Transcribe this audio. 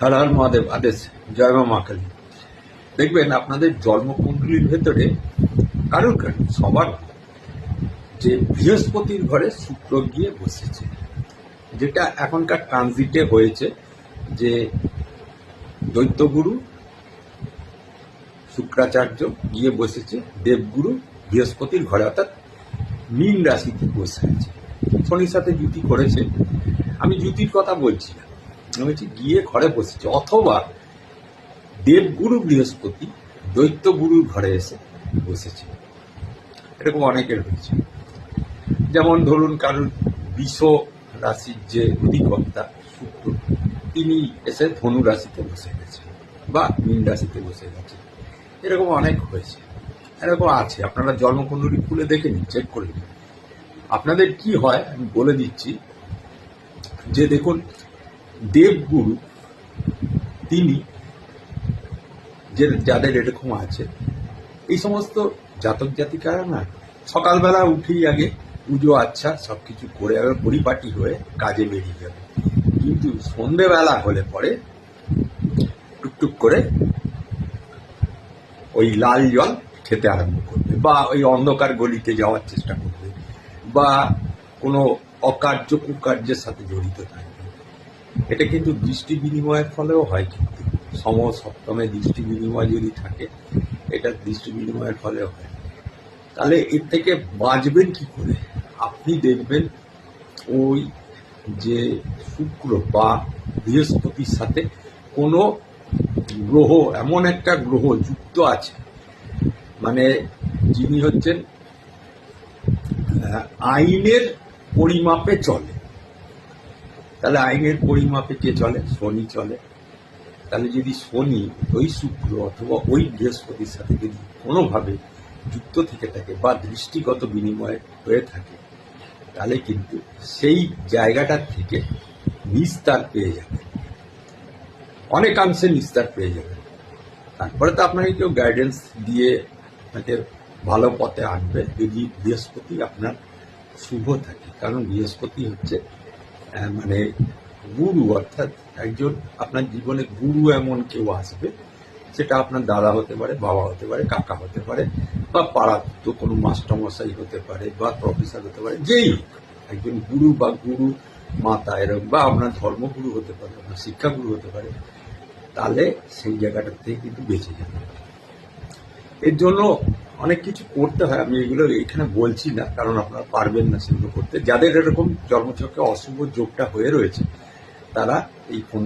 হর হর মহাদেব। আদেশ। জয় মা কালী। দেখবেন আপনাদের জন্মকুণ্ডলীর ভেতরে কারোর সবার যে বৃহস্পতির ঘরে শুক্র গিয়ে বসেছে, যেটা এখনকার ট্রানজিটে হয়েছে, যে দৈত্যগুরু শুক্রাচার্য গিয়ে বসেছে দেবগুরু বৃহস্পতির ঘরে, অর্থাৎ মীন রাশিতে বসে আছে, শনির সাথে জুতি করেছে। আমি জুতির কথা বলছি না, আমি বলছি গিয়ে ঘরে বসেছে, অথবা দেবগুরু বৃহস্পতি দৈত্যগুরুর ঘরে এসে বসেছে। এরকম অনেকের হয়েছে। যেমন ধরুন কারোর বৃষ রাশির যে অধিকর্তা শুক্র, তিনি এসে ধনু রাশিতে বসে গেছে বা মীন রাশিতে বসে গেছে। এরকম অনেক হয়েছে, এরকম আছে। আপনারা জন্মকুণ্ডলী খুলে দেখে নিন, চেক করে নিন। আপনাদের কি হয় আমি বলে দিচ্ছি। যে দেখুন, দেবগুরু তিনি যাদের এরকম আছে, এই সমস্ত জাতক জাতিকারা না সকালবেলা উঠেই আগে পুজো আচ্ছা সবকিছু করে আগে পরিপাটি হয়ে কাজে বেরিয়ে যাবে, কিন্তু সন্ধেবেলা হলে পরে টুকটুক করে ওই লাল জল খেতে আরম্ভ করবে, বা ওই অন্ধকার গলিতে যাওয়ার চেষ্টা করবে, বা কোনো অকার্য কুকার্যের সাথে জড়িত থাকবে। এটা কিন্তু দৃষ্টি বিনিময়ের ফলেও হয়, কিন্তু সপ্তমে দৃষ্টি বিনিময় যদি থাকে, এটা দৃষ্টি বিনিময়ের ফলেও হয়। তাহলে এর থেকে বাঁচবেন কি করে? আপনি দেখবেন ওই যে শুক্র বা বৃহস্পতির সাথে কোনো গ্রহ, এমন একটা গ্রহ যুক্ত আছে, মানে যিনি হচ্ছেন আইনের পরিমাপে চলে। তাহলে আইনের পরিমাপে কে চলে? শনি চলে। তাহলে যদি শনি ওই শুক্র অথবা ওই বৃহস্পতির সাথে যদি কোনোভাবে যুক্ত থেকে থাকে বা দৃষ্টিগত বিনিময় হয়ে থাকে, তাহলে কিন্তু সেই জায়গাটার থেকে নিস্তার পেয়ে যাবে, অনেকাংশে নিস্তার পেয়ে যাবে। তারপরে তো আপনাকে কেউ গাইডেন্স দিয়ে আপনাকে ভালো পথে আনবে, যদি বৃহস্পতি আপনার শুভ থাকে। কারণ বৃহস্পতি হচ্ছে মানে গুরু, অর্থাৎ একজন আপনার জীবনে গুরু এমন কেউ আসবে, সেটা আপনার দাদা হতে পারে, বাবা হতে পারে, কাকা হতে পারে, বা পাড়ার তো কোনো মাস্টারমশাই হতে পারে, বা প্রফেসর হতে পারে, যেই হোক একজন গুরু বা গুরু মাতা এরকম, বা আপনার ধর্মগুরু হতে পারে, আপনার শিক্ষাগুরু হতে পারে। তাহলে সেই জায়গাটার থেকে কিন্তু বেঁচে যাবে। এর জন্য অনেক কিছু করতে হয়, আমি এগুলো এখানে বলছি না, কারণ আপনারা পারবেন না সেগুলো করতে। যাদের এরকম জন্মচক্রে অশুভ যোগটা হয়ে রয়েছে, তারা এই ফোন